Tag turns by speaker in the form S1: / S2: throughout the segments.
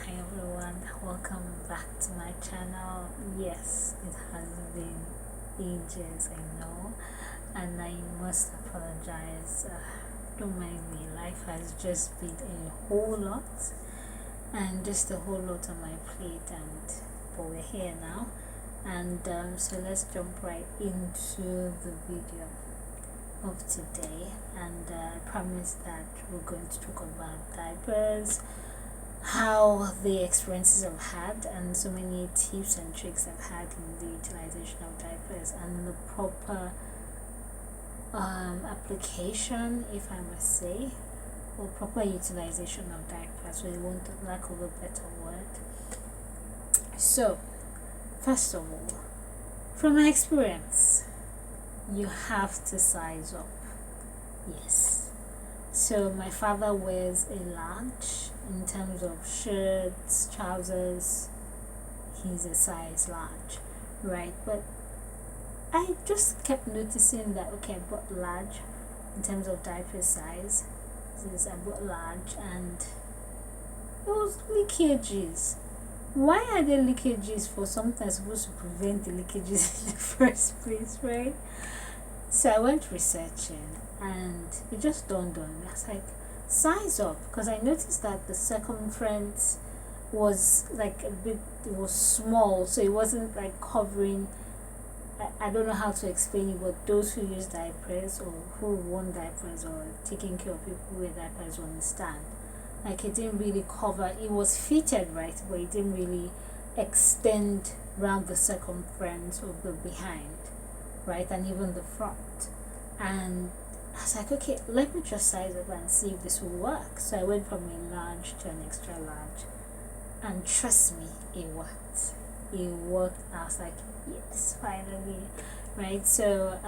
S1: Hi everyone, welcome back to my channel. Yes, it has been ages, I know, and I must apologize. Don't mind me, life has just been a whole lot, and just a whole lot on my plate, but we're here now, and so let's jump right into the video of today. And I promise that we're going to talk about diapers, how the experiences I've had, and so many tips and tricks I've had in the utilization of diapers, and the proper application, if I must say, or proper utilization of diapers, so you want lack of a better word. So first of all, from my experience, you have to size up. Yes. So my father wears a large in terms of shirts, trousers. He's a size large, right? But I just kept noticing that, okay, I bought large in terms of diaper size. Since I bought large, and it was leakages. Why are there leakages for something that's supposed to prevent the leakages in the first place, right? So I went researching, and it just dawned on me. I was like, size up, because I noticed that the circumference was like it was small, so it wasn't like covering. I don't know how to explain it, but those who use diapers or who want diapers or taking care of people who wear diapers will understand. Like, it didn't really cover, it was fitted right, but it didn't really extend around the circumference of the behind, right, and even the front. And I was like, okay, let me just size up and see if this will work. So I went from a large to an extra large, and trust me, it worked. It worked. I was like, yes, finally, right? So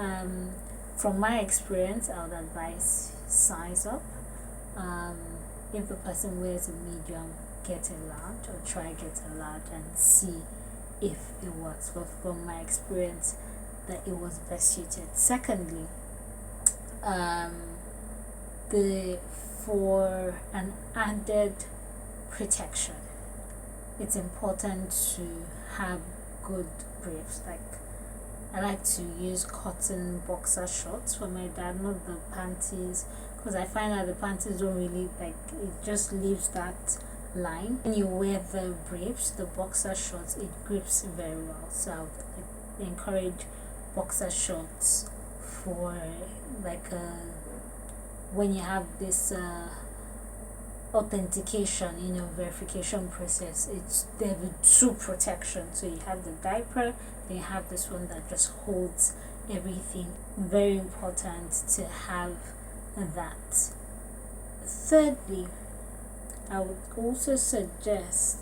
S1: from my experience, I would advise size up. If the person wears a medium, get a large, or try get a large and see if it works. But from my experience, that it was best suited. Secondly, for an added protection, it's important to have good briefs. Like, I like to use cotton boxer shorts for my dad, not the panties, because I find that the panties don't really, like, it just leaves that line. When you wear the briefs, the boxer shorts, it grips very well. So I encourage boxer shorts for like when you have this authentication, verification process. It's there with two protection. So you have the diaper, then you have this one that just holds everything. Very important to have that. Thirdly, I would also suggest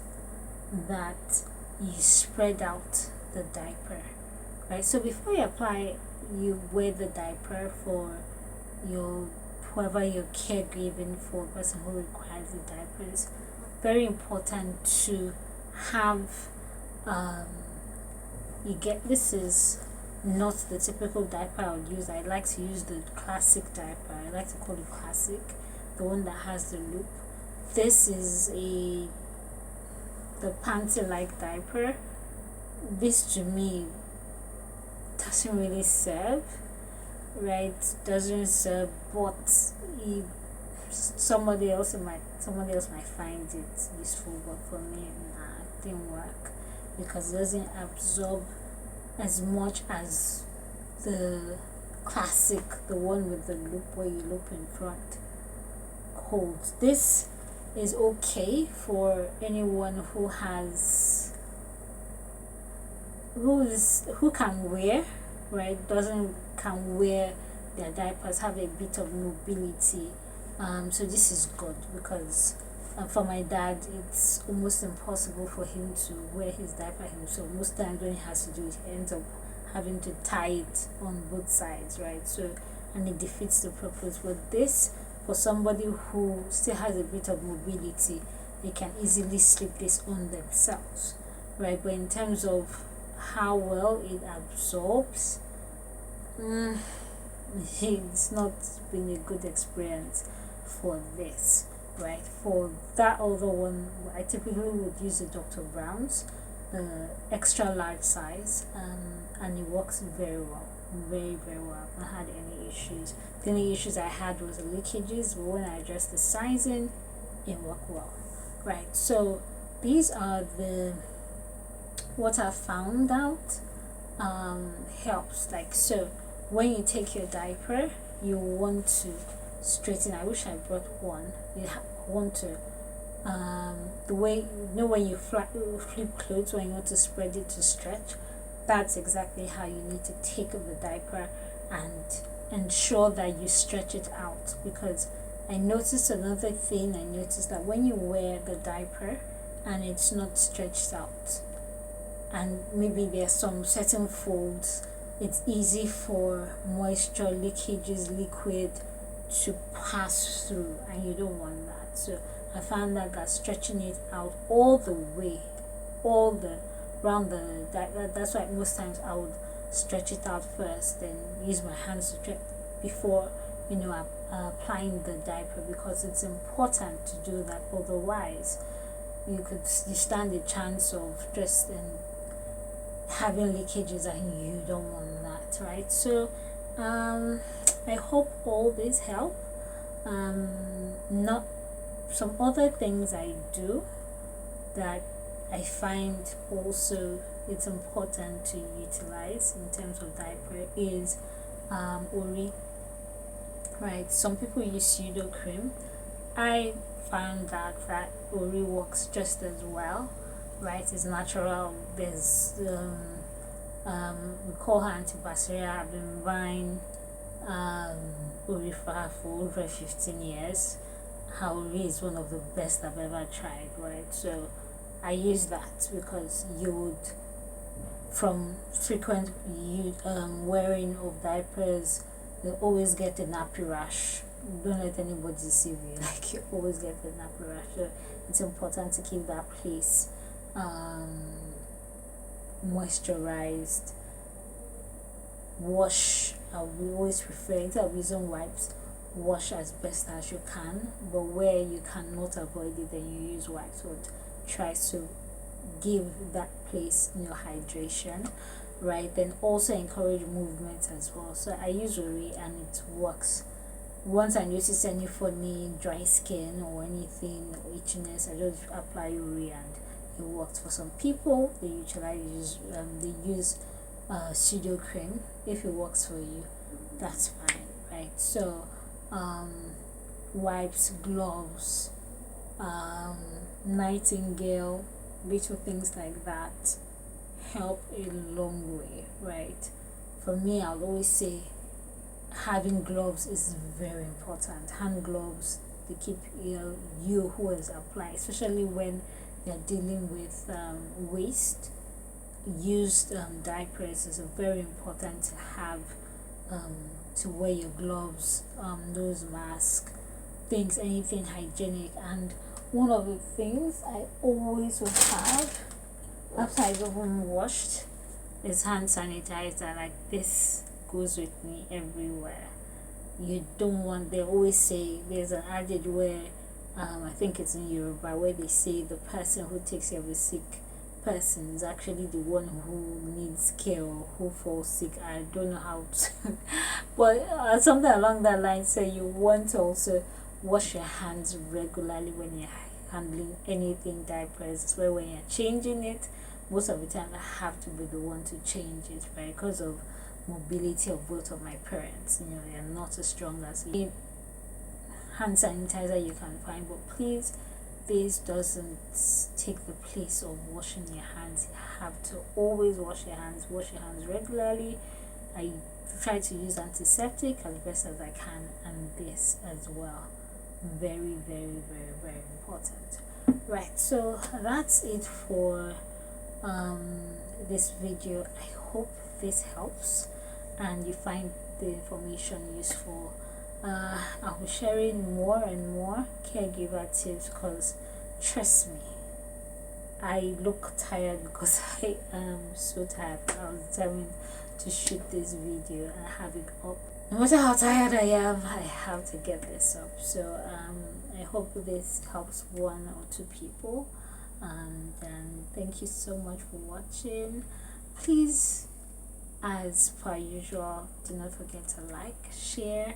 S1: that you spread out the diaper, right? So before you apply, you wear the diaper for your whoever you're caregiving for, a person who requires the diapers. Very important to have this is not the typical diaper I would use. I like to use the classic diaper. I like to call it classic, the one that has the loop. This is the panty like diaper. This to me doesn't really serve, right? Doesn't serve, but somebody else might find it useful, but for me, nah, it didn't work, because it doesn't absorb as much as the classic, the one with the loop where you loop in front, holds. This is okay for anyone who can wear, right? Can wear their diapers, have a bit of mobility. So this is good, because for my dad, it's almost impossible for him to wear his diaper himself. Most times when he has to do it, he ends up having to tie it on both sides, right? So, and it defeats the purpose. But this, for somebody who still has a bit of mobility, they can easily slip this on themselves, right? But in terms of how well it absorbs, it's not been a good experience for this. right? For that other one, I typically would use the Dr. Brown's, the extra large size, and it works very well, very well. I've not had any issues. The only issues I had was the leakages, but when I adjust the sizing, it worked well, right? So these are the what I found out helps. Like, so when you take your diaper, you want to straighten. I wish I brought one. You want to the way, you know, when you flip clothes, when you want to spread it to stretch, that's exactly how you need to take the diaper and ensure that you stretch it out. Because I noticed another thing. I noticed that when you wear the diaper and it's not stretched out, and maybe there's some certain folds, it's easy for moisture, leakages, liquid to pass through, and you don't want that. So I found that stretching it out all the way, all the around that's why most times I would stretch it out first, then use my hands to stretch before, you know, applying the diaper, because it's important to do that. Otherwise, you stand a chance of just having leakages, and you don't want that, right? So I hope all this help. Not some other things I do that I find also it's important to utilize in terms of diaper is Ori, right? Some people use pseudo cream. I found that Ori works just as well, right? It's natural. There's we call her antibacterial. I've been buying Ori for her for over 15 years. Her Ori is one of the best I've ever tried, right? So I use that because you would, from frequent wearing of diapers, you always get a nappy rash. Don't let anybody deceive you. Like, you always get the nappy rash. So it's important to keep that place moisturized. Wash. We always prefer, instead of using wipes, wash as best as you can. But where you cannot avoid it, then you use wipes. So try to give that place, you know, hydration, right? Then also encourage movement as well. So I use Ori and it works. Once I notice any funny dry skin or anything, or itchiness, I just apply Ori and it works. For some people, they use pseudo cream. If it works for you, that's fine, right? So wipes, gloves, Nightingale, little things like that help a long way, right? For me, I'll always say having gloves is very important. Hand gloves, they keep you who is applying, especially when you're dealing with waste. Used diapers is very important to have, to wear your gloves, nose mask, things, anything hygienic. And one of the things I always will have after I've even washed is hand sanitizer. Like, this goes with me everywhere. You don't want, they always say, there's an adage where I think it's in Yoruba, where they say the person who takes care of a sick person is actually the one who needs care or who falls sick. I don't know how to but something along that line. So you want to also wash your hands regularly when you're handling anything diapers, where when you're changing it, most of the time I have to be the one to change it, right? Because of mobility of both of my parents, you know, they're not as strong as me. Hand sanitizer you can find, but please, this doesn't take the place of washing your hands. You have to always wash your hands regularly. I try to use antiseptic as best as I can, and this as well. Very, very, very, very important, right? So that's it for this video. I hope this helps and you find the information useful. I'll be sharing more and more caregiver tips, because trust me, I look tired because I am so tired. I was determined to shoot this video and have it up. No matter how tired I am, I have to get this up. So I hope this helps one or two people, and then thank you so much for watching. Please, as per usual, do not forget to like, share,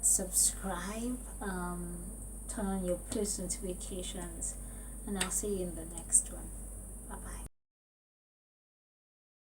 S1: subscribe, turn on your post notifications, and I'll see you in the next one. Bye bye.